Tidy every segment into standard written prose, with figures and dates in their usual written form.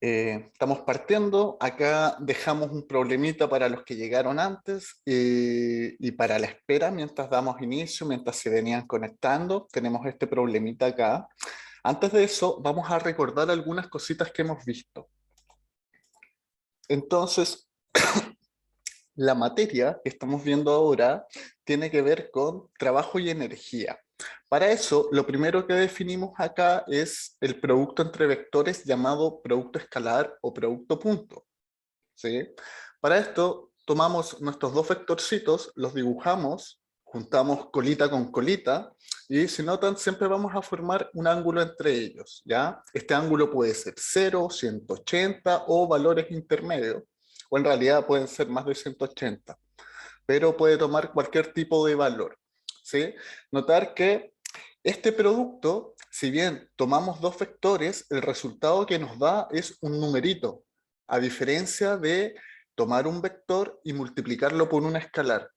Estamos partiendo, acá dejamos un problemita para los que llegaron antes y para la espera mientras damos inicio, mientras se venían conectando, tenemos este problemita acá. Antes de eso, vamos a recordar algunas cositas que hemos visto. Entonces, la materia que estamos viendo ahora tiene que ver con trabajo y energía. Para eso, lo primero que definimos acá es el producto entre vectores llamado producto escalar o producto punto. ¿Sí? Para esto, tomamos nuestros dos vectorcitos, los dibujamos, juntamos colita con colita, y si notan, siempre vamos a formar un ángulo entre ellos, ¿ya? Este ángulo puede ser 0, 180 o valores intermedios, o en realidad pueden ser más de 180, pero puede tomar cualquier tipo de valor, ¿sí? Notar que este producto, si bien tomamos dos vectores, el resultado que nos da es un numerito, a diferencia de tomar un vector y multiplicarlo por un escalar.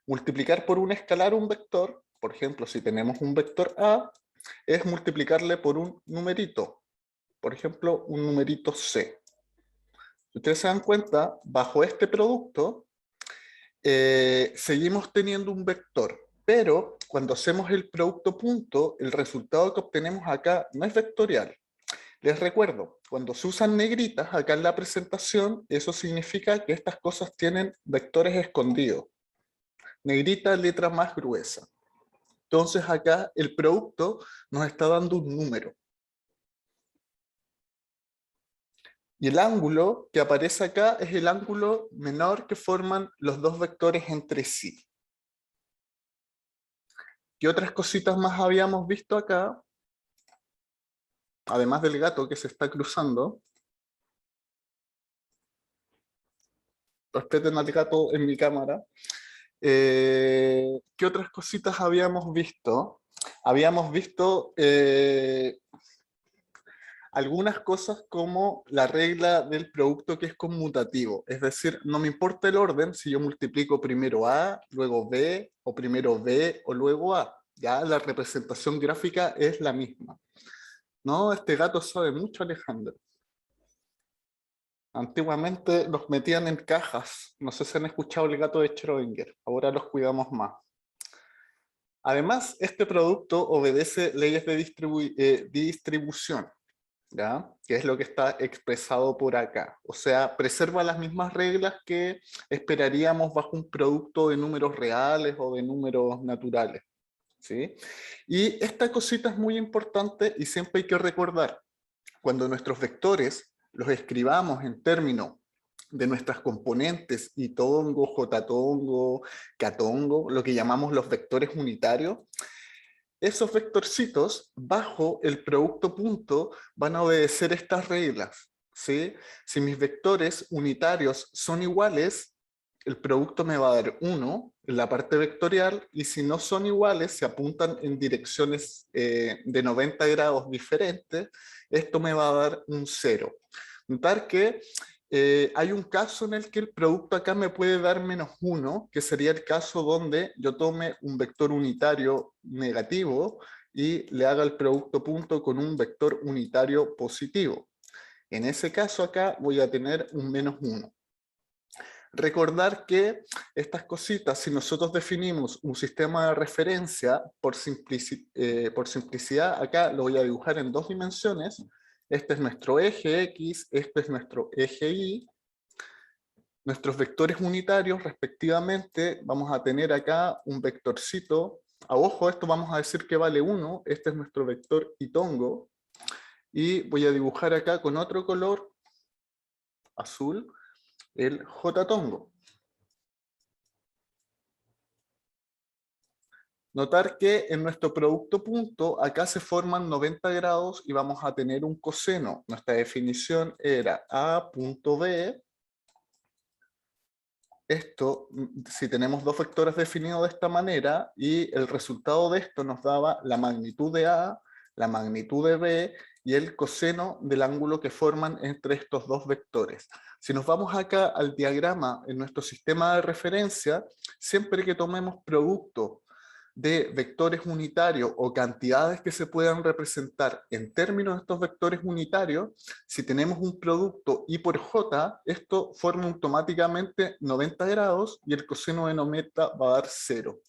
Multiplicar por un escalar un vector, por ejemplo, si tenemos un vector A, es multiplicarle por un numerito, por ejemplo, un numerito C. Si ustedes se dan cuenta, bajo este producto, seguimos teniendo un vector, pero cuando hacemos el producto punto, el resultado que obtenemos acá no es vectorial. Les recuerdo, cuando se usan negritas acá en la presentación, eso significa que estas cosas tienen vectores escondidos. Negrita, letra más gruesa. Entonces acá el producto nos está dando un número. Y el ángulo que aparece acá es el ángulo menor que forman los dos vectores entre sí. ¿Qué otras cositas más habíamos visto acá? Además del gato que se está cruzando. Respeten al gato en mi cámara. ¿Qué otras cositas habíamos visto? Habíamos visto algunas cosas como la regla del producto que es conmutativo. Es decir, no me importa el orden si yo multiplico primero A, luego B, o primero B, o luego A. Ya la representación gráfica es la misma. No, este gato sabe mucho, Alejandro. Antiguamente los metían en cajas. No sé si han escuchado el gato de Schrödinger. Ahora los cuidamos más. Además, este producto obedece leyes de distribución, ¿ya? Que es lo que está expresado por acá. O sea, preserva las mismas reglas que esperaríamos bajo un producto de números reales o de números naturales, ¿sí? Y esta cosita es muy importante y siempre hay que recordar, cuando nuestros vectores los escribamos en términos de nuestras componentes itongo, jotatongo, catongo, lo que llamamos los vectores unitarios, esos vectorcitos bajo el producto punto van a obedecer estas reglas, ¿sí? Si mis vectores unitarios son iguales, el producto me va a dar 1 en la parte vectorial, y si no son iguales, se apuntan en direcciones de 90 grados diferentes, esto me va a dar un 0. Notar que hay un caso en el que el producto acá me puede dar -1, que sería el caso donde yo tome un vector unitario negativo y le haga el producto punto con un vector unitario positivo. En ese caso acá voy a tener un -1. Recordar que estas cositas, si nosotros definimos un sistema de referencia, por simplicidad, acá lo voy a dibujar en dos dimensiones. Este es nuestro eje X, este es nuestro eje Y. Nuestros vectores unitarios, respectivamente, vamos a tener acá un vectorcito. A ojo, esto vamos a decir que vale 1. Este es nuestro vector itongo. Y voy a dibujar acá con otro color, azul, el j-tongo. Notar que en nuestro producto punto, acá se forman 90 grados y vamos a tener un coseno. Nuestra definición era A punto B. Esto, si tenemos dos vectores definidos de esta manera, y el resultado de esto nos daba la magnitud de A, la magnitud de B, y el coseno del ángulo que forman entre estos dos vectores. Si nos vamos acá al diagrama en nuestro sistema de referencia, siempre que tomemos producto de vectores unitarios o cantidades que se puedan representar en términos de estos vectores unitarios, si tenemos un producto I por J, esto forma automáticamente 90 grados y el coseno de 90 va a dar 0.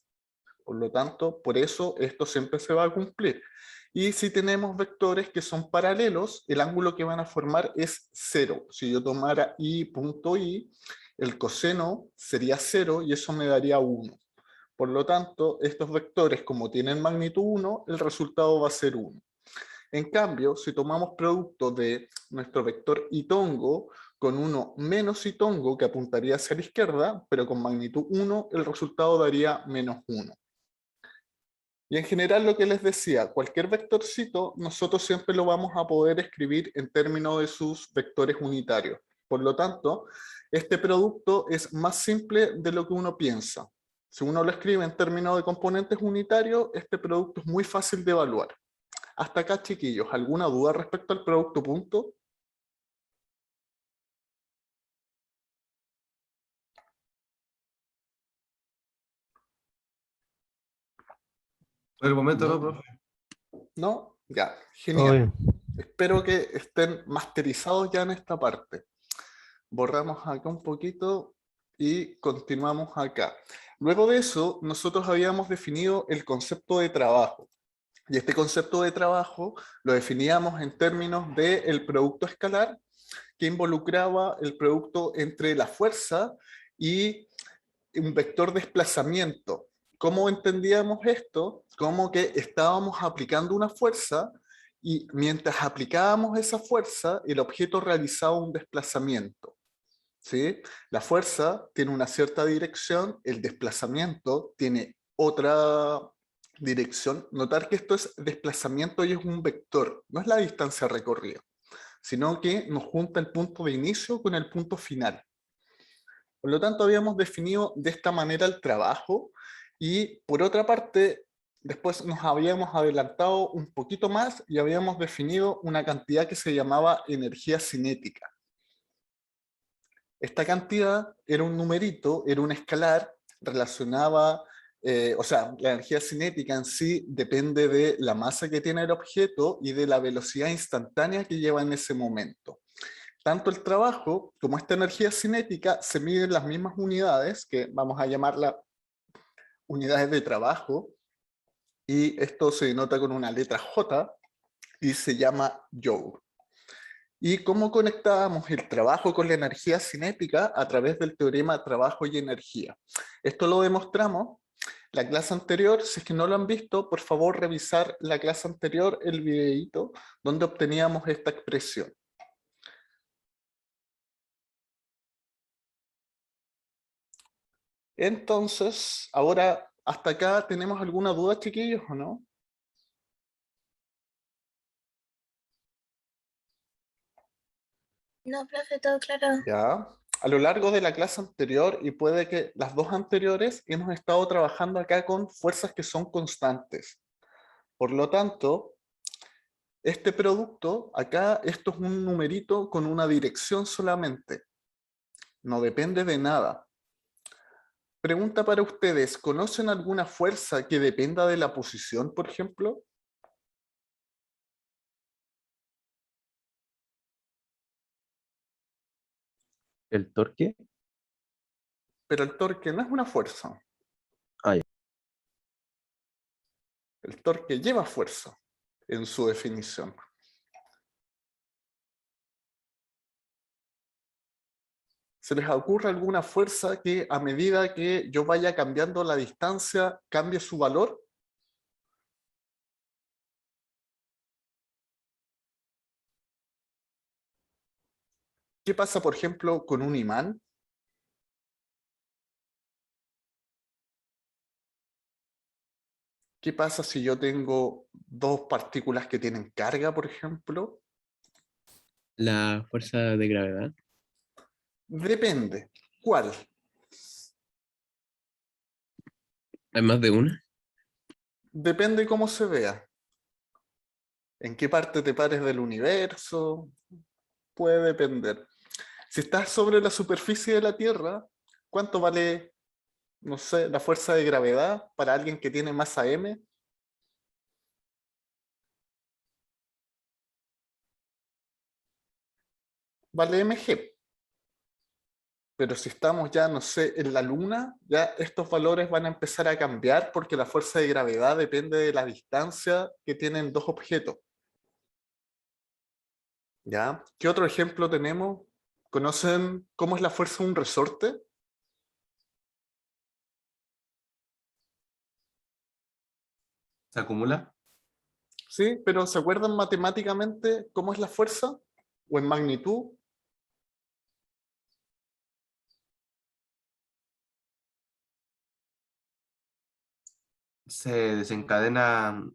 Por lo tanto, por eso esto siempre se va a cumplir. Y si tenemos vectores que son paralelos, el ángulo que van a formar es 0. Si yo tomara I punto I, el coseno sería 0 y eso me daría 1. Por lo tanto, estos vectores, como tienen magnitud 1, el resultado va a ser 1. En cambio, si tomamos producto de nuestro vector itongo con uno menos itongo, que apuntaría hacia la izquierda, pero con magnitud 1, el resultado daría menos 1. Y en general lo que les decía, cualquier vectorcito, nosotros siempre lo vamos a poder escribir en términos de sus vectores unitarios. Por lo tanto, este producto es más simple de lo que uno piensa. Si uno lo escribe en términos de componentes unitarios, este producto es muy fácil de evaluar. Hasta acá, chiquillos, ¿alguna duda respecto al producto punto? Por el momento no, no, profe. ¿No? Ya, genial. Oye, Espero que estén masterizados ya en esta parte. Borramos acá un poquito y continuamos acá. Luego de eso, nosotros habíamos definido el concepto de trabajo. Y este concepto de trabajo lo definíamos en términos del producto escalar, que involucraba el producto entre la fuerza y un vector desplazamiento. ¿Cómo entendíamos esto? Como que estábamos aplicando una fuerza y mientras aplicábamos esa fuerza, el objeto realizaba un desplazamiento. ¿Sí? La fuerza tiene una cierta dirección, el desplazamiento tiene otra dirección. Notar que esto es desplazamiento y es un vector, no es la distancia recorrida, sino que nos junta el punto de inicio con el punto final. Por lo tanto, habíamos definido de esta manera el trabajo y por otra parte, después nos habíamos adelantado un poquito más y habíamos definido una cantidad que se llamaba energía cinética. Esta cantidad era un numerito, era un escalar, relacionaba, o sea, la energía cinética en sí depende de la masa que tiene el objeto y de la velocidad instantánea que lleva en ese momento. Tanto el trabajo como esta energía cinética se miden en las mismas unidades, que vamos a llamarlas unidades de trabajo, y esto se denota con una letra J y se llama Joule. ¿Y cómo conectábamos el trabajo con la energía cinética? A través del teorema trabajo y energía. Esto lo demostramos la clase anterior. Si es que no lo han visto, por favor revisar la clase anterior, el videíto, donde obteníamos esta expresión. Entonces, ahora, ¿hasta acá tenemos alguna duda, chiquillos, o no? No, profe, todo claro. Ya. A lo largo de la clase anterior, y puede que las dos anteriores, hemos estado trabajando acá con fuerzas que son constantes. Por lo tanto, este producto, acá, esto es un numerito con una dirección solamente. No depende de nada. Pregunta para ustedes, ¿conocen alguna fuerza que dependa de la posición, por ejemplo? ¿el torque? Pero el torque no es una fuerza. Ah, ya. El torque lleva fuerza en su definición. ¿Se les ocurre alguna fuerza que a medida que yo vaya cambiando la distancia, cambie su valor? ¿Qué pasa, por ejemplo, con un imán? ¿Qué pasa si yo tengo dos partículas que tienen carga, por ejemplo? La fuerza de gravedad. Depende. ¿Cuál? ¿Hay más de una? Depende cómo se vea. ¿En qué parte te pares del universo? Puede depender. Si estás sobre la superficie de la Tierra, ¿cuánto vale no sé, la fuerza de gravedad para alguien que tiene masa m. Vale mg. Pero si estamos ya, no sé, en la Luna, ya estos valores van a empezar a cambiar porque la fuerza de gravedad depende de la distancia que tienen dos objetos. ¿Ya? ¿Qué otro ejemplo tenemos? ¿Conocen cómo es la fuerza de un resorte? ¿Se acumula? Sí, pero ¿se acuerdan matemáticamente cómo es la fuerza? ¿O en magnitud? Se desencadena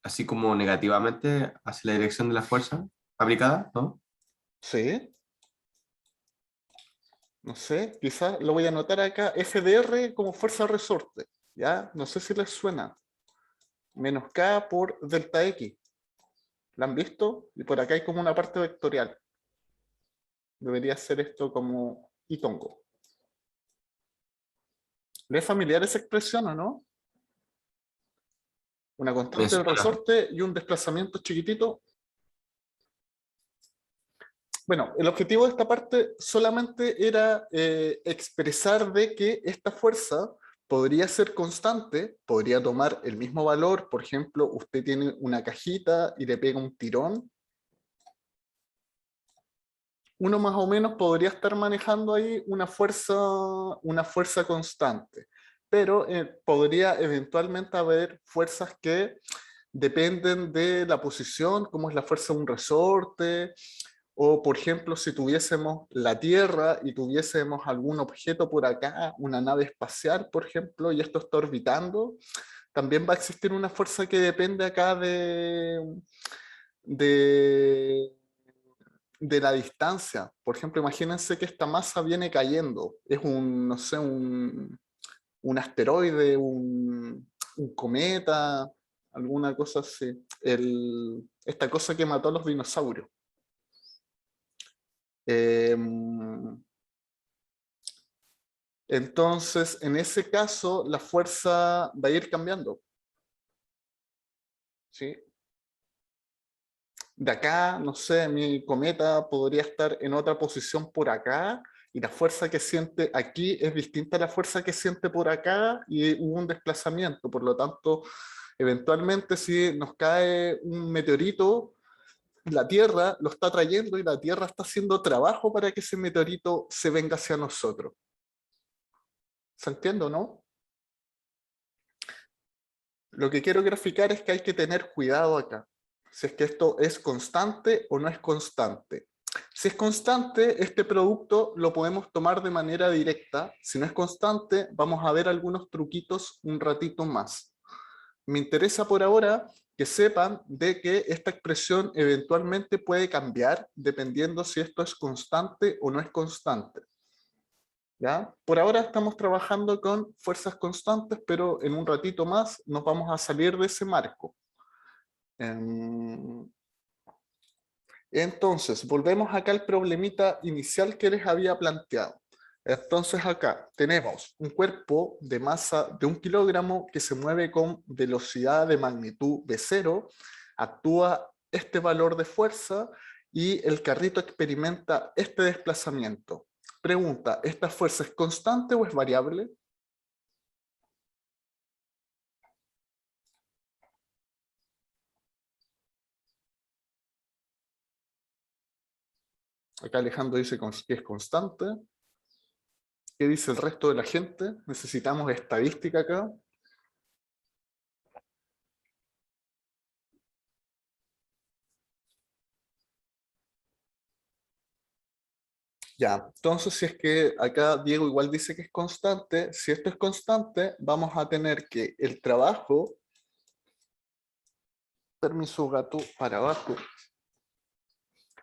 así como negativamente hacia la dirección de la fuerza aplicada, ¿no? Sí. No sé, quizás lo voy a anotar acá. FDR como fuerza de resorte. ¿Ya? No sé si les suena. Menos K por delta X. ¿La han visto? Y por acá hay como una parte vectorial. Debería ser esto como Itongo. ¿Le es familiar esa expresión o no? Una Me constante del suena. resorte y un desplazamiento chiquitito. Bueno, el objetivo de esta parte solamente era expresar de que esta fuerza podría ser constante, podría tomar el mismo valor. Por ejemplo, usted tiene una cajita y le pega un tirón. Uno más o menos podría estar manejando ahí una fuerza constante, pero podría eventualmente haber fuerzas que dependen de la posición, como es la fuerza de un resorte, o por ejemplo, si tuviésemos la Tierra y tuviésemos algún objeto por acá, una nave espacial, por ejemplo, y esto está orbitando, también va a existir una fuerza que depende acá de, de la distancia. Por ejemplo, imagínense que esta masa viene cayendo, es un, no sé, un asteroide, un cometa, alguna cosa así. Esta cosa que mató a los dinosaurios. Entonces, en ese caso, la fuerza va a ir cambiando. ¿Sí? De acá, no sé, mi cometa podría estar en otra posición por acá, y la fuerza que siente aquí es distinta a la fuerza que siente por acá, y hubo un desplazamiento. Por lo tanto, eventualmente si nos cae un meteorito, la Tierra lo está trayendo y la Tierra está haciendo trabajo para que ese meteorito se venga hacia nosotros. ¿Se entiende, no? Lo que quiero graficar es que hay que tener cuidado acá. Si es que esto es constante o no es constante. Si es constante, este producto lo podemos tomar de manera directa. Si no es constante, vamos a ver algunos truquitos un ratito más. Me interesa por ahora que sepan de que esta expresión eventualmente puede cambiar dependiendo si esto es constante o no es constante. ¿Ya? Por ahora estamos trabajando con fuerzas constantes, pero en un ratito más nos vamos a salir de ese marco. Entonces, volvemos acá al problemita inicial que les había planteado. Entonces acá tenemos un cuerpo de masa de 1 kilogramo que se mueve con velocidad de magnitud V0, actúa este valor de fuerza y el carrito experimenta este desplazamiento. Pregunta, ¿esta fuerza es constante o es variable? Acá Alejandro dice que es constante. ¿Qué dice el resto de la gente? Necesitamos estadística acá. Ya, entonces si es que acá Diego igual dice que es constante, si esto es constante, vamos a tener que el trabajo, permiso gato para abajo,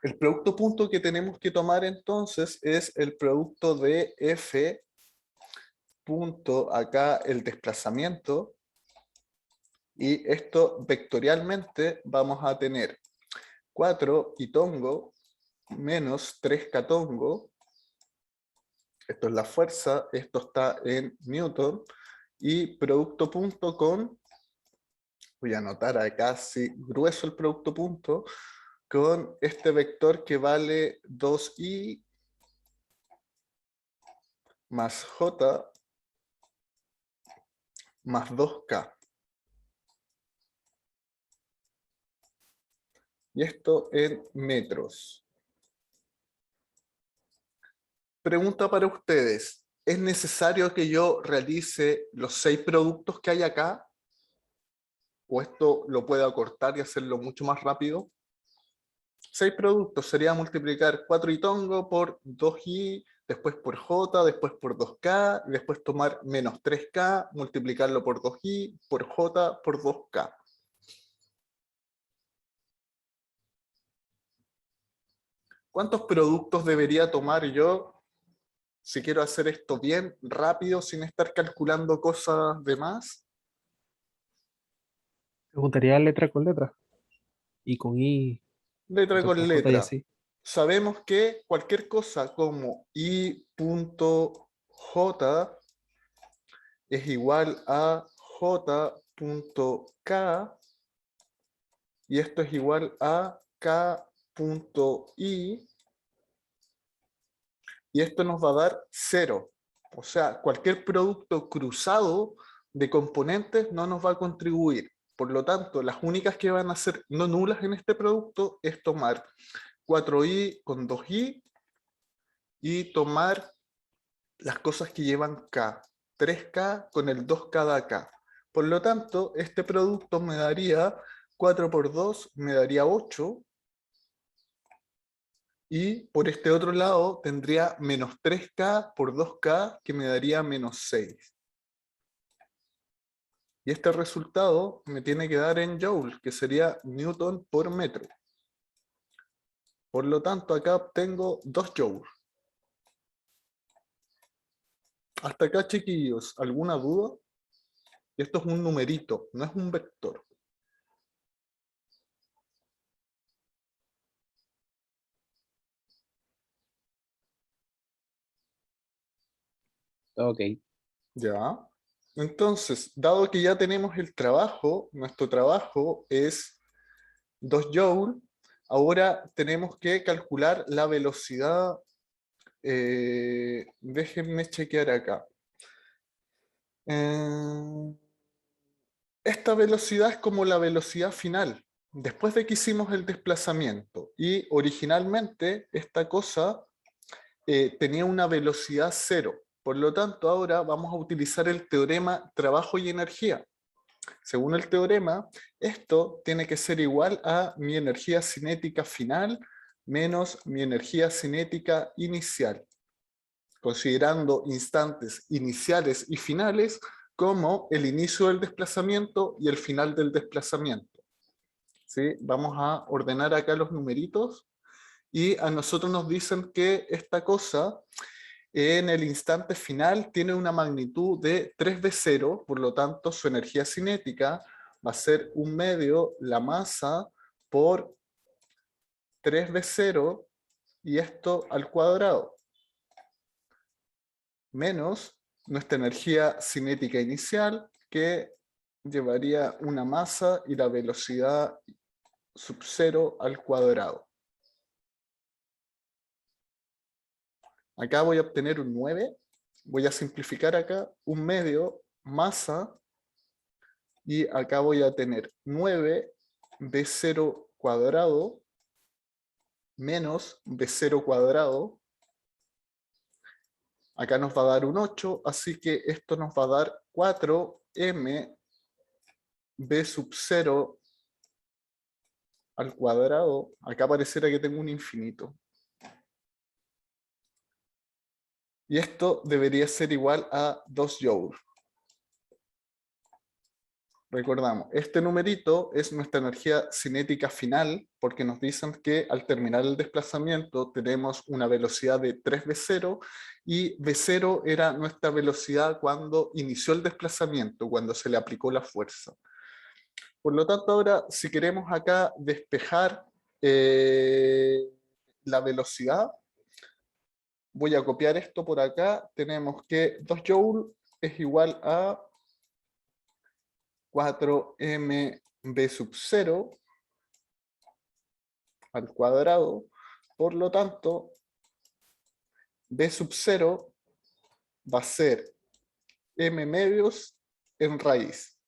el producto punto que tenemos que tomar entonces es el producto de F punto acá el desplazamiento, y esto vectorialmente vamos a tener 4 y tongo menos 3 catongo Esto es la fuerza, esto está en Newton, y producto punto voy a anotar acá así grueso el producto punto, con este vector que vale 2i más j más 2k. Y esto en metros. Pregunta para ustedes. ¿Es necesario que yo realice los 6 productos que hay acá? ¿O esto lo puedo acortar y hacerlo mucho más rápido? 6 productos sería multiplicar 4 y tongo por 2i, después por j, después por 2k, y después tomar menos 3k, multiplicarlo por 2i, por j, por 2k. ¿Cuántos productos debería tomar yo si quiero hacer esto bien, rápido, sin estar calculando cosas de más? Preguntaría letra con letra. Y con I, Letra junto con con J y letra. así. Sabemos que cualquier cosa como i.j es igual a j.k y esto es igual a k.i y esto nos va a dar 0. O sea, cualquier producto cruzado de componentes no nos va a contribuir. Por lo tanto, las únicas que van a ser no nulas en este producto es tomar 4i con 2i y tomar las cosas que llevan k. 3k con el 2k de acá. Por lo tanto, este producto me daría 4 por 2, me daría 8. Y por este otro lado tendría menos 3k por 2k que me daría menos 6. Y este resultado me tiene que dar en joules, que sería newton por metro. Por lo tanto, acá obtengo 2 joules. Hasta acá, chiquillos, ¿alguna duda? Y esto es un numerito, no es un vector. Ok. ¿Ya? Entonces, dado que ya tenemos el trabajo, nuestro trabajo es 2 joules, ahora tenemos que calcular la velocidad. Déjenme chequear acá. Esta velocidad es como la velocidad final, después de que hicimos el desplazamiento. Y originalmente esta cosa tenía una velocidad 0. Por lo tanto, ahora vamos a utilizar el teorema trabajo y energía. Según el teorema, esto tiene que ser igual a mi energía cinética final menos mi energía cinética inicial, considerando instantes iniciales y finales como el inicio del desplazamiento y el final del desplazamiento. ¿Sí? Vamos a ordenar acá los numeritos y a nosotros nos dicen que esta cosa en el instante final tiene una magnitud de 3v0, por lo tanto su energía cinética va a ser 1/2 la masa por 3v0 y esto al cuadrado, menos nuestra energía cinética inicial, que llevaría una masa y la velocidad sub 0 al cuadrado. Acá voy a obtener un 9, voy a simplificar acá, 1/2 masa, y acá voy a tener 9v0 cuadrado menos v0 cuadrado. Acá nos va a dar un 8, así que esto nos va a dar 4m v sub 0 al cuadrado. Acá pareciera que tengo un infinito. Y esto debería ser igual a 2 joules. Recordamos, este numerito es nuestra energía cinética final, porque nos dicen que al terminar el desplazamiento tenemos una velocidad de 3v0 y v0 era nuestra velocidad cuando inició el desplazamiento, cuando se le aplicó la fuerza. Por lo tanto, ahora si queremos acá despejar la velocidad, voy a copiar esto por acá. Tenemos que 2 joules es igual a 4mv sub 0 al cuadrado. Por lo tanto, v sub 0 va a ser m medios en raíz.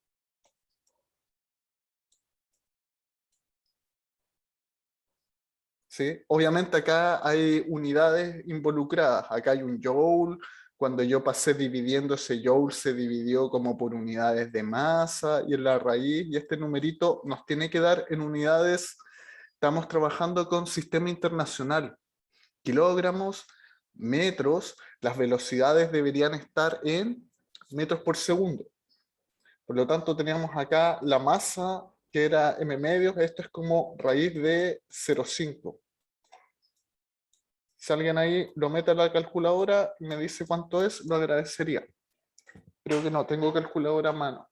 ¿Sí? Obviamente acá hay unidades involucradas. Acá hay un joule. Cuando yo pasé dividiendo, ese joule se dividió como por unidades de masa y en la raíz. Y este numerito nos tiene que dar en unidades. Estamos trabajando con sistema internacional. Kilogramos, metros. Las velocidades deberían estar en metros por segundo. Por lo tanto, teníamos acá la masa que era m medios. Esto es como raíz de 0,5. Si alguien ahí lo mete a la calculadora y me dice cuánto es, lo agradecería. Creo que no, tengo calculadora a mano.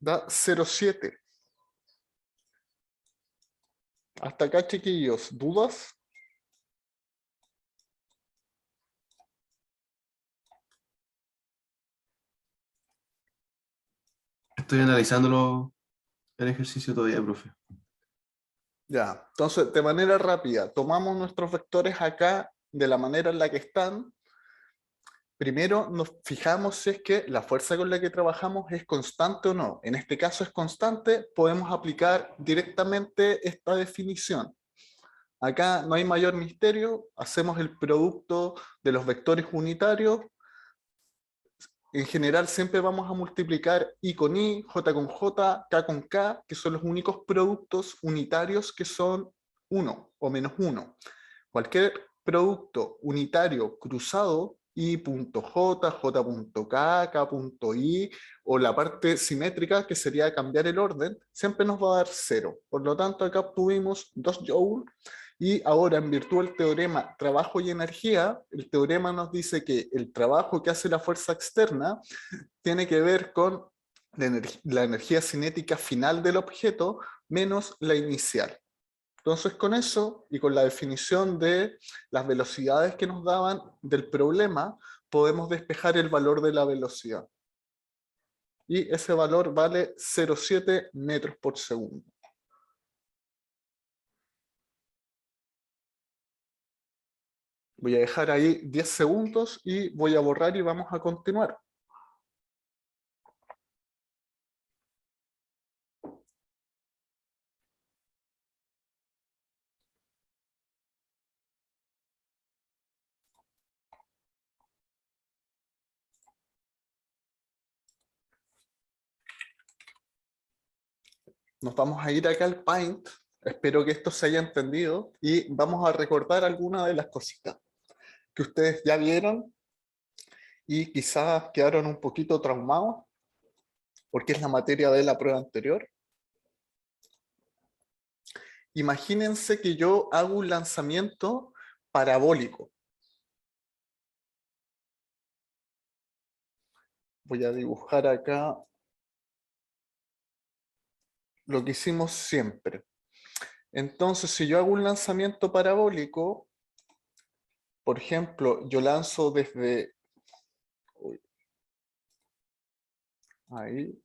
Da 0,7. Hasta acá, chiquillos, ¿dudas? Estoy analizándolo el ejercicio todavía, profe. Ya, entonces, de manera rápida, tomamos nuestros vectores acá de la manera en la que están. Primero nos fijamos si es que la fuerza con la que trabajamos es constante o no. En este caso es constante, podemos aplicar directamente esta definición. Acá no hay mayor misterio, hacemos el producto de los vectores unitarios. En general siempre vamos a multiplicar I con I, J con J, K con K, que son los únicos productos unitarios que son 1 o menos 1. Cualquier producto unitario cruzado, I.J, J.K, K.I, o la parte simétrica, que sería cambiar el orden, siempre nos va a dar 0. Por lo tanto, acá obtuvimos 2 joules. Y ahora, en virtud del teorema trabajo y energía, el teorema nos dice que el trabajo que hace la fuerza externa tiene que ver con la energía cinética final del objeto menos la inicial. Entonces, con eso y con la definición de las velocidades que nos daban del problema, podemos despejar el valor de la velocidad. Y ese valor vale 0,7 metros por segundo. Voy a dejar ahí 10 segundos y voy a borrar y vamos a continuar. Nos vamos a ir acá al Paint. Espero que esto se haya entendido y vamos a recordar algunas de las cositas que ustedes ya vieron y quizás quedaron un poquito traumados porque es la materia de la prueba anterior. Imagínense que yo hago un lanzamiento parabólico. Voy a dibujar acá lo que hicimos siempre. Entonces, si yo hago un lanzamiento parabólico, por ejemplo, yo lanzo desde ahí.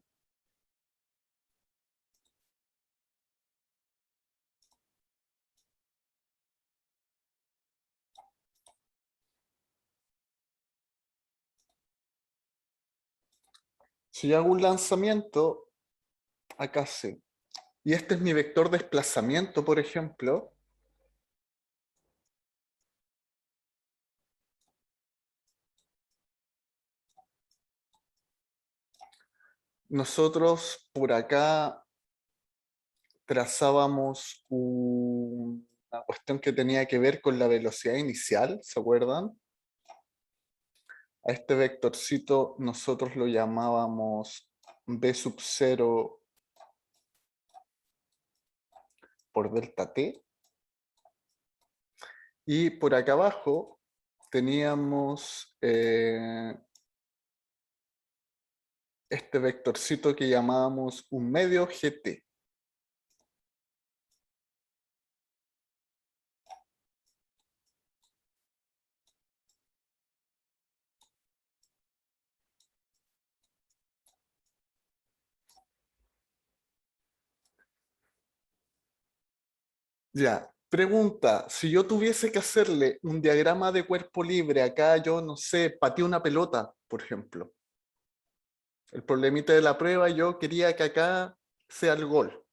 Si yo hago un lanzamiento, acá sí. Y este es mi vector de desplazamiento, por ejemplo. Nosotros por acá trazábamos una cuestión que tenía que ver con la velocidad inicial, ¿se acuerdan? A este vectorcito nosotros lo llamábamos B sub 0 por delta t. Y por acá abajo teníamos este vectorcito que llamábamos un medio gt. Ya, pregunta, si yo tuviese que hacerle un diagrama de cuerpo libre, acá yo, no sé, pateé una pelota, por ejemplo. El problemita de la prueba, yo quería que acá sea el gol.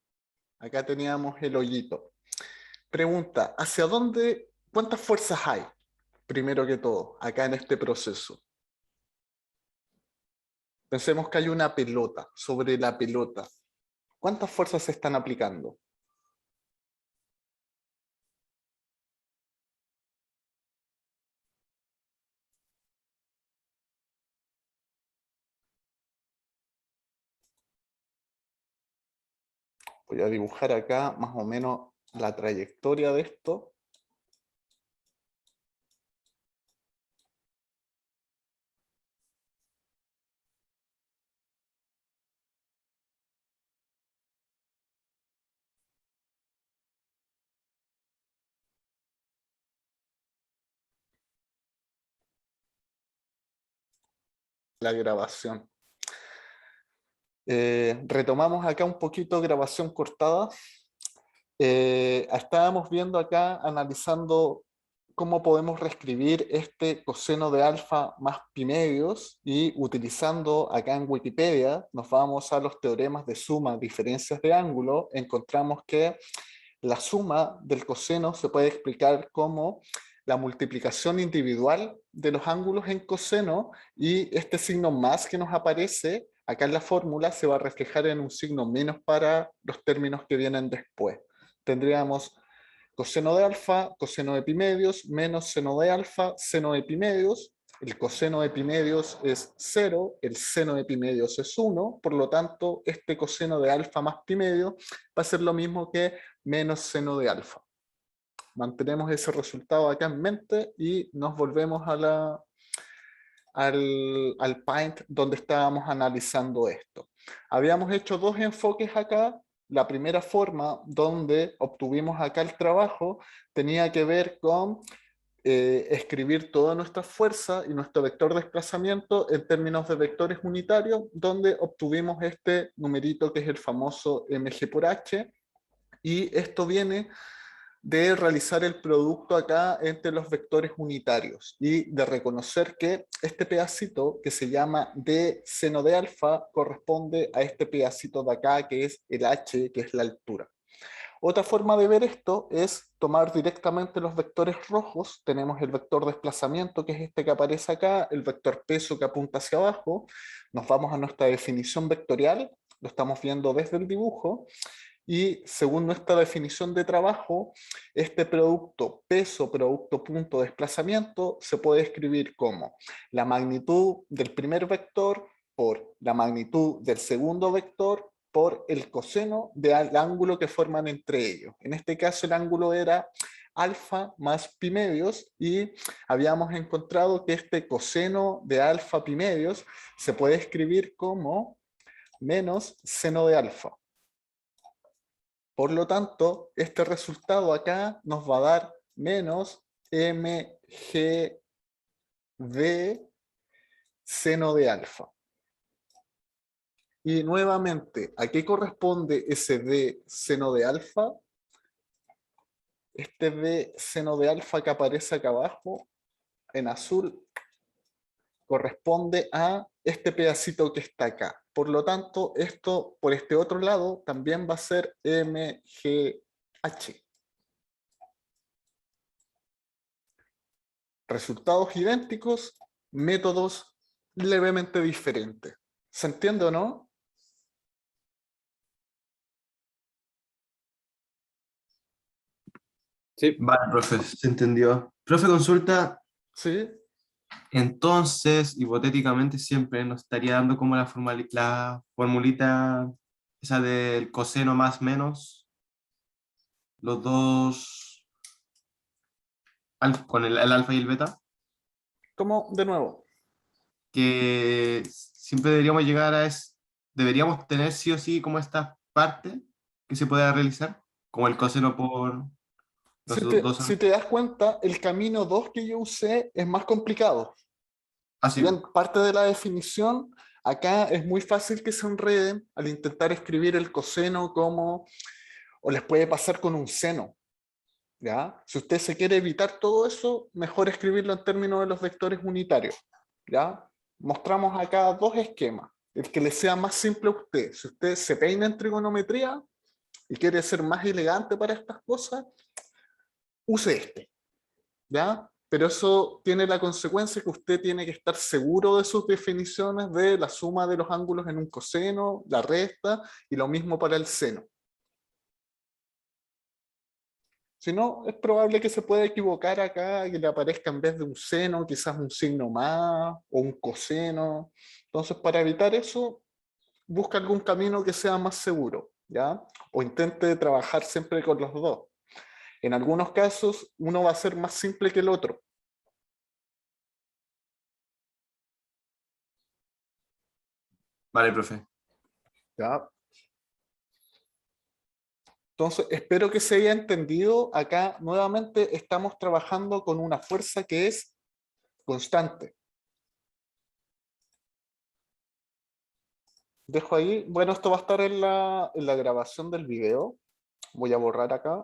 Acá teníamos el hoyito. Pregunta, ¿hacia dónde, cuántas fuerzas hay? Primero que todo, acá en este proceso. Pensemos que hay una pelota, sobre la pelota. ¿Cuántas fuerzas se están aplicando? Voy a dibujar acá más o menos la trayectoria de esto. La grabación. Retomamos acá un poquito grabación cortada. Estábamos viendo acá, analizando cómo podemos reescribir este coseno de alfa más pi medios, y utilizando acá en Wikipedia, nos vamos a los teoremas de suma, diferencias de ángulo, encontramos que la suma del coseno se puede explicar como la multiplicación individual de los ángulos en coseno, y este signo más que nos aparece acá en la fórmula se va a reflejar en un signo menos para los términos que vienen después. Tendríamos coseno de alfa, coseno de pi medios, menos seno de alfa, seno de pi medios. El coseno de pi medios es 0, el seno de pi medios es 1, por lo tanto, este coseno de alfa más pi medio va a ser lo mismo que menos seno de alfa. Mantenemos ese resultado acá en mente y nos volvemos a al Paint donde estábamos analizando esto. Habíamos hecho dos enfoques acá. La primera forma donde obtuvimos acá el trabajo tenía que ver con escribir toda nuestra fuerza y nuestro vector de desplazamiento en términos de vectores unitarios, donde obtuvimos este numerito que es el famoso mg por h, y esto viene de realizar el producto acá entre los vectores unitarios y de reconocer que este pedacito que se llama d seno de alfa corresponde a este pedacito de acá que es el h, que es la altura. Otra forma de ver esto es tomar directamente los vectores rojos. Tenemos el vector desplazamiento, que es este que aparece acá, el vector peso que apunta hacia abajo. Nos vamos a nuestra definición vectorial, lo estamos viendo desde el dibujo, y según nuestra definición de trabajo, este producto peso, producto punto desplazamiento, se puede escribir como la magnitud del primer vector por la magnitud del segundo vector por el coseno del ángulo que forman entre ellos. En este caso el ángulo era alfa más pi medios, y habíamos encontrado que este coseno de alfa pi medios se puede escribir como menos seno de alfa. Por lo tanto, este resultado acá nos va a dar menos mg de seno de alfa. Y nuevamente, ¿a qué corresponde ese d seno de alfa? Este d seno de alfa que aparece acá abajo, en azul, corresponde a este pedacito que está acá. Por lo tanto, esto por este otro lado también va a ser mgh. Resultados idénticos, métodos levemente diferentes. ¿Se entiende o no? Sí. Vale, profe, se entendió. Profe, consulta, Sí. Entonces, hipotéticamente, siempre nos estaría dando como la formulita esa del coseno más menos los dos con el alfa y el beta, Como, de nuevo, que siempre deberíamos llegar deberíamos tener sí o sí como esta parte que se pueda realizar, como el coseno por los dos. si te das cuenta, el camino 2 que yo usé es más complicado. Si Así, bien parte de la definición, acá es muy fácil que se enreden al intentar escribir el coseno como, o les puede pasar con un seno, ¿ya? Si usted se quiere evitar todo eso, mejor escribirlo en términos de los vectores unitarios, ¿ya? Mostramos acá dos esquemas, el que le sea más simple a usted. Si usted se peina en trigonometría y quiere ser más elegante para estas cosas, use este, ¿ya? Pero eso tiene la consecuencia que usted tiene que estar seguro de sus definiciones de la suma de los ángulos en un coseno, la resta, y lo mismo para el seno. Si no, es probable que se pueda equivocar acá, que le aparezca en vez de un seno, quizás un signo más, o un coseno. Entonces, para evitar eso, busca algún camino que sea más seguro, ¿ya? O intente trabajar siempre con los dos. En algunos casos, uno va a ser más simple que el otro. vale, profe. ¿Ya? Entonces, espero que se haya entendido. Acá nuevamente estamos trabajando con una fuerza que es constante. Dejo ahí. Bueno, esto va a estar en la grabación del video. Voy a borrar acá.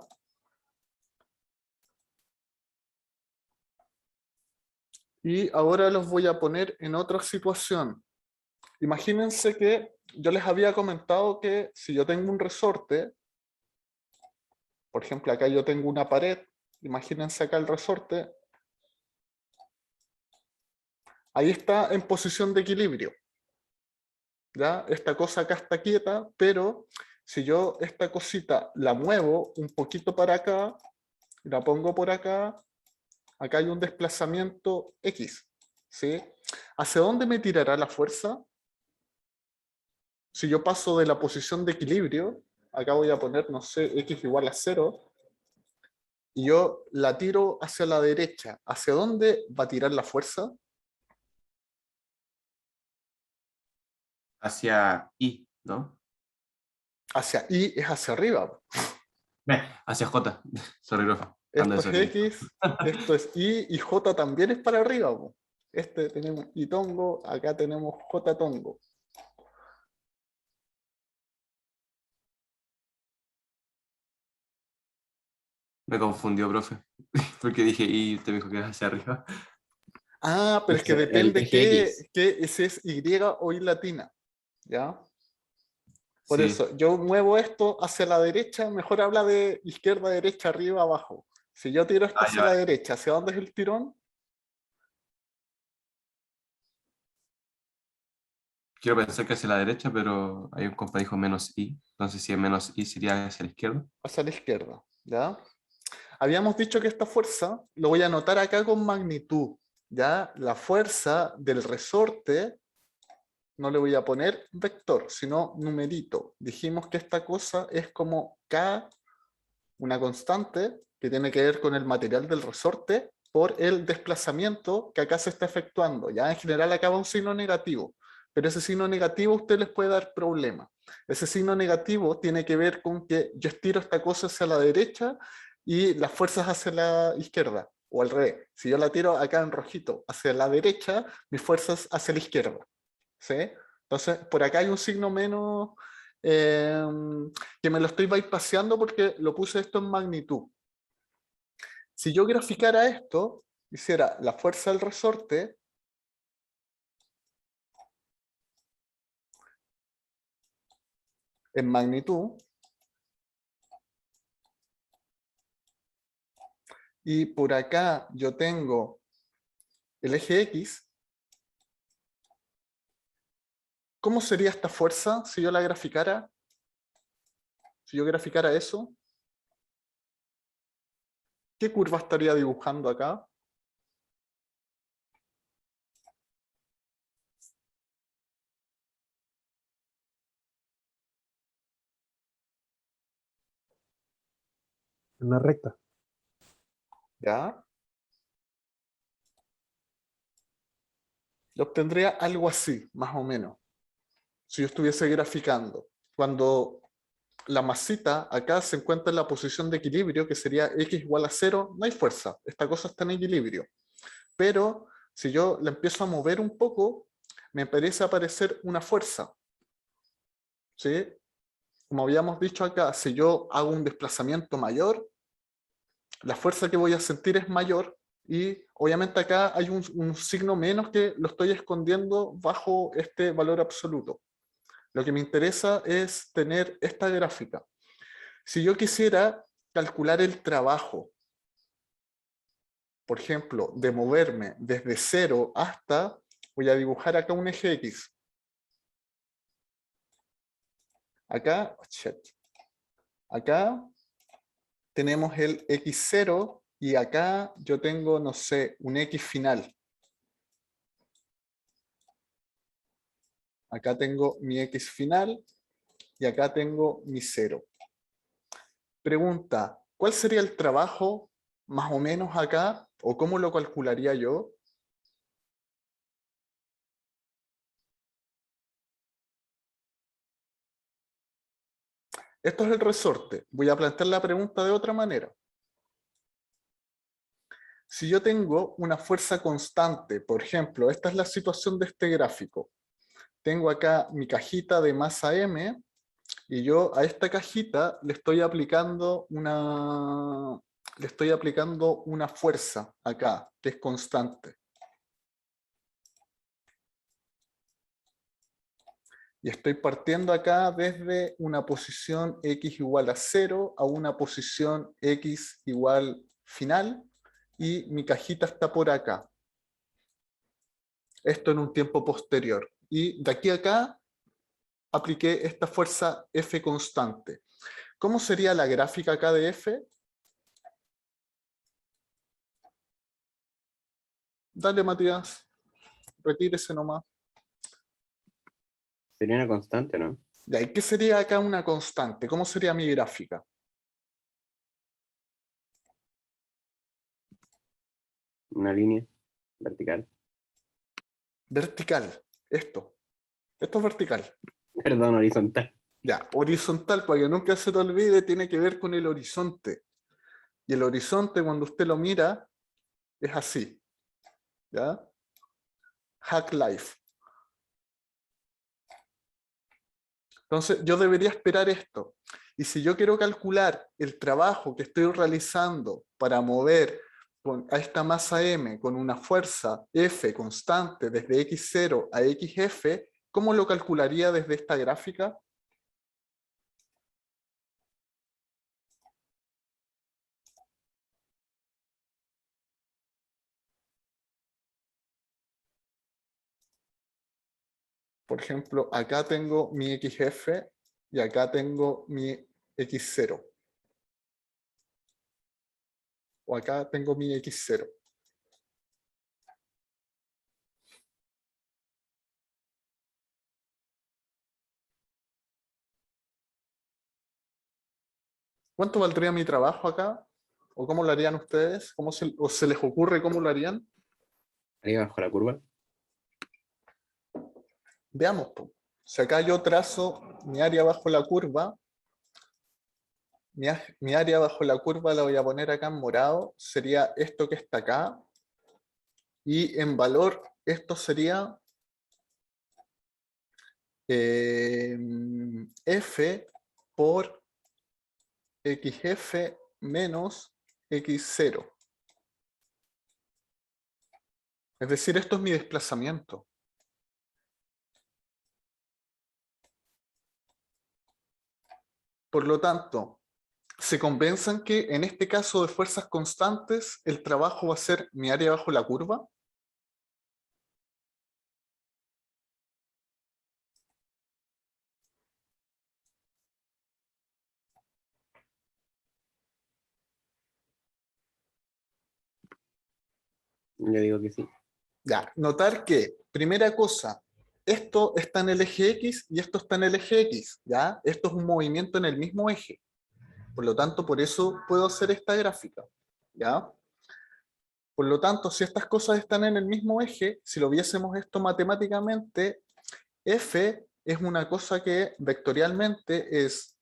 Y ahora los voy a poner en otra situación. Imagínense que yo les había comentado que si yo tengo un resorte, por ejemplo, acá yo tengo una pared, imagínense acá el resorte, ahí está en posición de equilibrio. ¿Ya? Esta cosa acá está quieta, pero si yo esta cosita la muevo un poquito para acá, la pongo por acá, acá hay un desplazamiento X, ¿sí? ¿Hacia dónde me tirará la fuerza? Si yo paso de la posición de equilibrio, acá voy a poner, no sé, X igual a 0, y yo la tiro hacia la derecha, ¿hacia dónde va a tirar la fuerza? Hacia I, ¿no? Hacia Y es hacia arriba. Hacia J. Sorry, profe. Ando Esto es desordenado. X, esto es Y J también es para arriba. Po. Este tenemos Y tongo, acá tenemos J tongo. Me confundió, profe. Porque dije I, usted me dijo que era hacia arriba. Ah, pero es que El depende eje X. qué ese es Y o Y latina. ¿Ya? Por Sí. eso, yo muevo esto hacia la derecha, mejor habla de izquierda, derecha, arriba, abajo. Si yo tiro esto Ah, hacia ya, la vale. derecha, ¿hacia dónde es el tirón? Quiero pensar que hacia la derecha, pero hay un compa dijo menos I. Entonces, si es menos I, sería hacia la izquierda. Hacia la izquierda. ¿Ya? Habíamos dicho que esta fuerza, lo voy a anotar acá con magnitud. ¿Ya? La fuerza del resorte, no le voy a poner vector, sino numerito. Dijimos que esta cosa es como K, una constante que tiene que ver con el material del resorte por el desplazamiento que acá se está efectuando. Ya en general acá va un signo negativo, pero ese signo negativo a usted les puede dar problema. Ese signo negativo tiene que ver con que yo estiro esta cosa hacia la derecha y las fuerzas hacia la izquierda, o al revés. Si yo la tiro acá en rojito hacia la derecha, mis fuerzas hacia la izquierda. ¿Sí? Entonces, por acá hay un signo menos que me lo estoy bypaseando porque lo puse esto en magnitud. Si yo graficara esto, hiciera la fuerza del resorte en magnitud, y por acá yo tengo el eje X, ¿cómo sería esta fuerza si yo la graficara? Si yo graficara eso, ¿qué curva estaría dibujando acá? En una recta. ¿Ya? Yo obtendría algo así, más o menos, si yo estuviese graficando. Cuando la masita acá se encuentra en la posición de equilibrio, que sería x igual a 0, no hay fuerza, esta cosa está en equilibrio. Pero si yo la empiezo a mover un poco, me empieza a aparecer una fuerza. ¿Sí? Como habíamos dicho acá, si yo hago un desplazamiento mayor, la fuerza que voy a sentir es mayor, y obviamente acá hay un signo menos que lo estoy escondiendo bajo este valor absoluto. Lo que me interesa es tener esta gráfica. Si yo quisiera calcular el trabajo, por ejemplo, de moverme desde 0 hasta, voy a dibujar acá un eje X. Acá, acá tenemos el X0 y acá yo tengo, no sé, un X final. Acá tengo mi X final y acá tengo mi 0. Pregunta, ¿cuál sería el trabajo más o menos acá? ¿O cómo lo calcularía yo? Esto es el resorte. Voy a plantear la pregunta de otra manera. Si yo tengo una fuerza constante, por ejemplo, esta es la situación de este gráfico. Tengo acá mi cajita de masa M y yo a esta cajita le estoy aplicando una fuerza acá, que es constante. Y estoy partiendo acá desde una posición x igual a 0 a una posición x igual final, y mi cajita está por acá. Esto en un tiempo posterior. Y de aquí a acá apliqué esta fuerza F constante. ¿Cómo sería la gráfica acá de F? Dale, Matías. Retírese nomás. Sería una constante, ¿no? ¿Y ahí qué sería acá una constante? ¿Cómo sería mi gráfica? Una línea vertical. Vertical. Esto es vertical. Perdón, horizontal. Ya, horizontal, para que nunca se te olvide, tiene que ver con el horizonte. Y el horizonte, cuando usted lo mira, es así. ¿Ya? Hack life. Entonces, yo debería esperar esto. Y si yo quiero calcular el trabajo que estoy realizando para mover a esta masa M con una fuerza F constante desde X0 a XF, ¿cómo lo calcularía desde esta gráfica? Por ejemplo, acá tengo mi XF y acá tengo mi X0. O acá tengo mi X0. ¿Cuánto valdría mi trabajo acá? ¿O cómo lo harían ustedes? ¿O se les ocurre cómo lo harían? Arriba bajo la curva. Veamos. Si acá yo trazo mi área bajo la curva, mi área bajo la curva la voy a poner acá en morado, sería esto que está acá, y en valor esto sería F por XF menos X0. Es decir, esto es mi desplazamiento. Por lo tanto, se convencen que en este caso de fuerzas constantes, el trabajo va a ser mi área bajo la curva. Yo digo que sí. Ya, notar que, primera cosa, esto está en el eje X y esto está en el eje X, ¿ya? Esto es un movimiento en el mismo eje. Por lo tanto, por eso puedo hacer esta gráfica, ¿ya? Por lo tanto, si estas cosas están en el mismo eje, si lo viésemos esto matemáticamente, F es una cosa que vectorialmente es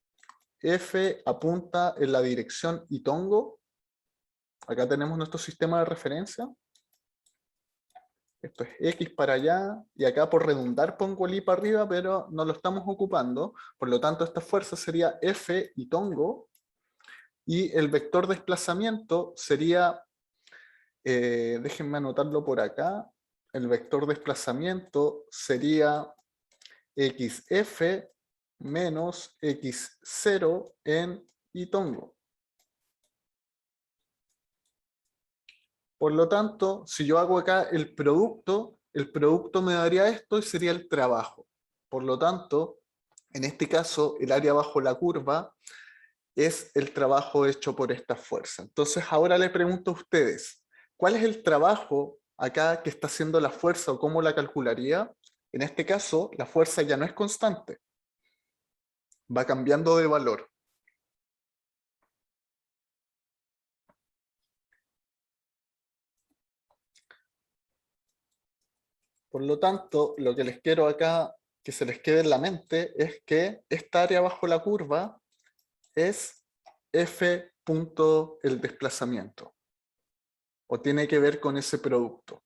F apunta en la dirección Itongo. Acá tenemos nuestro sistema de referencia. Esto es X para allá, y acá por redundar pongo el Y para arriba, pero no lo estamos ocupando. Por lo tanto, esta fuerza sería F Itongo, y el vector desplazamiento sería, déjenme anotarlo por acá, el vector desplazamiento sería XF menos X0 en Itongo. Por lo tanto, si yo hago acá el producto me daría esto y sería el trabajo. Por lo tanto, en este caso, el área bajo la curva es el trabajo hecho por esta fuerza. Entonces, ahora le pregunto a ustedes, ¿cuál es el trabajo acá que está haciendo la fuerza o cómo la calcularía? En este caso, la fuerza ya no es constante. Va cambiando de valor. Por lo tanto, lo que les quiero acá que se les quede en la mente es que esta área bajo la curva es F punto el desplazamiento, o tiene que ver con ese producto.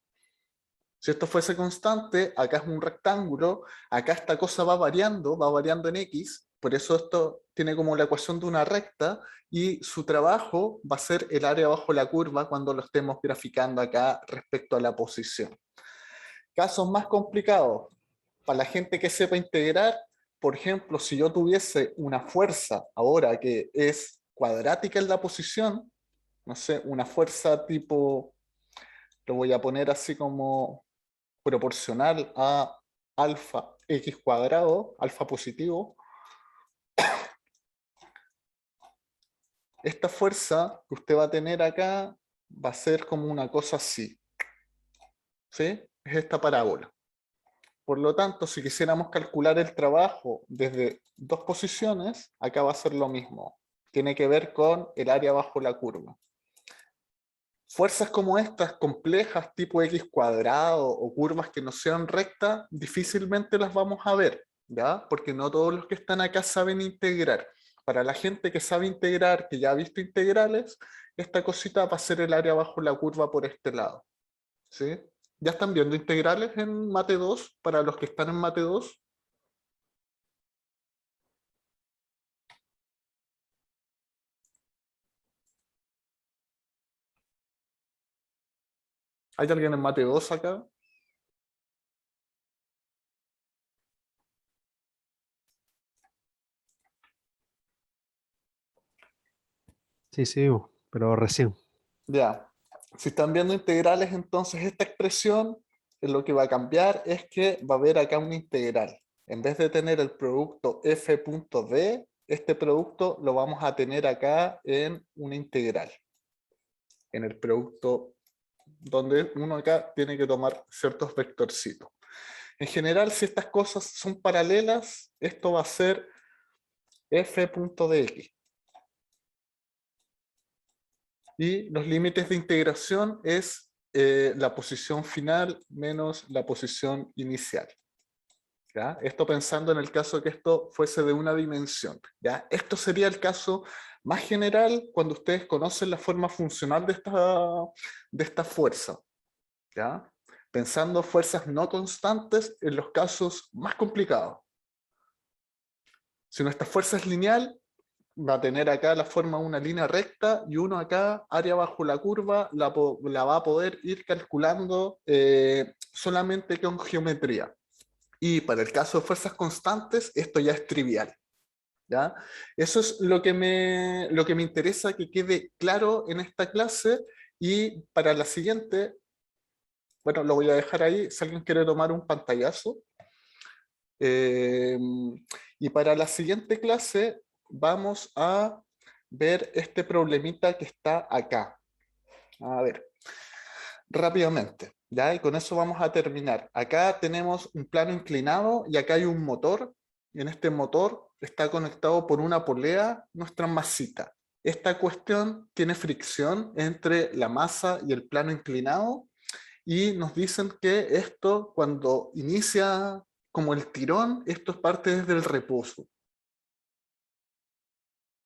Si esto fuese constante, acá es un rectángulo, acá esta cosa va variando en X, por eso esto tiene como la ecuación de una recta, y su trabajo va a ser el área bajo la curva cuando lo estemos graficando acá respecto a la posición. Casos más complicados, para la gente que sepa integrar, por ejemplo, si yo tuviese una fuerza ahora que es cuadrática en la posición, no sé, una fuerza tipo, lo voy a poner así como proporcional a alfa x cuadrado, alfa positivo, esta fuerza que usted va a tener acá va a ser como una cosa así, ¿sí? Es esta parábola. Por lo tanto, si quisiéramos calcular el trabajo desde dos posiciones, acá va a ser lo mismo. Tiene que ver con el área bajo la curva. Fuerzas como estas, complejas, tipo X cuadrado, o curvas que no sean rectas, difícilmente las vamos a ver, ¿ya? Porque no todos los que están acá saben integrar. Para la gente que sabe integrar, que ya ha visto integrales, esta cosita va a ser el área bajo la curva por este lado, ¿sí? ¿Ya están viendo integrales en Mate 2? Para los que están en Mate 2. ¿Hay alguien en Mate 2 acá? Sí, sí, pero recién. Ya. Si están viendo integrales, entonces esta expresión lo que va a cambiar es que va a haber acá una integral. En vez de tener el producto f.d, este producto lo vamos a tener acá en una integral. En el producto donde uno acá tiene que tomar ciertos vectorcitos. En general, si estas cosas son paralelas, esto va a ser f.dx. Y los límites de integración es la posición final menos la posición inicial. ¿Ya? Esto pensando en el caso que esto fuese de una dimensión. ¿Ya? Esto sería el caso más general cuando ustedes conocen la forma funcional de esta fuerza. ¿Ya? Pensando fuerzas no constantes en los casos más complicados. Si nuestra fuerza es lineal, va a tener acá la forma de una línea recta, y uno acá, área bajo la curva, la va a poder ir calculando solamente con geometría. Y para el caso de fuerzas constantes, esto ya es trivial. ¿Ya? Eso es lo que me interesa que quede claro en esta clase, y para la siguiente, bueno, lo voy a dejar ahí, si alguien quiere tomar un pantallazo. Y para la siguiente clase vamos a ver este problemita que está acá. A ver, rápidamente, ¿ya? Y con eso vamos a terminar. Acá tenemos un plano inclinado y acá hay un motor, y en este motor está conectado por una polea nuestra masita, esta cuestión tiene fricción entre la masa y el plano inclinado, y nos dicen que esto, cuando inicia como el tirón, esto es parte desde el reposo.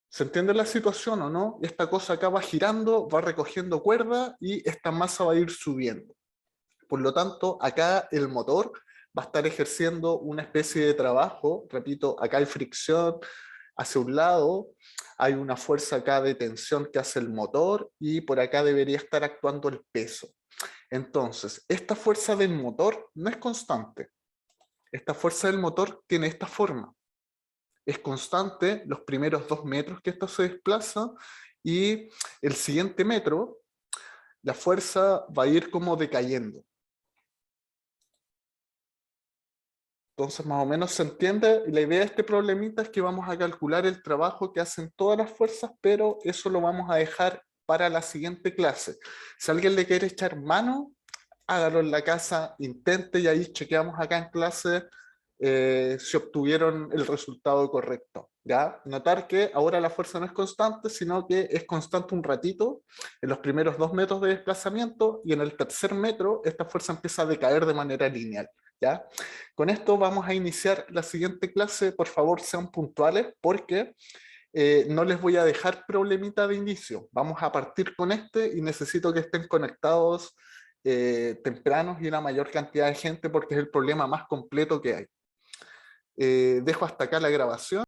¿Se entiende la situación o no? Esta cosa acá va girando, va recogiendo cuerda y esta masa va a ir subiendo. Por lo tanto, acá el motor va a estar ejerciendo una especie de trabajo. Repito, acá hay fricción hacia un lado, hay una fuerza acá de tensión que hace el motor y por acá debería estar actuando el peso. Entonces, esta fuerza del motor no es constante. Esta fuerza del motor tiene esta forma. Es constante los primeros 2 metros que esto se desplaza, y el siguiente metro, la fuerza va a ir como decayendo. Entonces, más o menos se entiende. La idea de este problemita es que vamos a calcular el trabajo que hacen todas las fuerzas, pero eso lo vamos a dejar para la siguiente clase. Si alguien le quiere echar mano, hágalo en la casa, intente, y ahí chequeamos acá en clase si obtuvieron el resultado correcto. ¿Ya? Notar que ahora la fuerza no es constante, sino que es constante un ratito, en los primeros 2 metros de desplazamiento, y en el tercer metro esta fuerza empieza a decaer de manera lineal. ¿Ya? Con esto vamos a iniciar la siguiente clase. Por favor, sean puntuales, porque no les voy a dejar problemita de inicio. Vamos a partir con este y necesito que estén conectados tempranos y una mayor cantidad de gente, porque es el problema más completo que hay. Dejo hasta acá la grabación.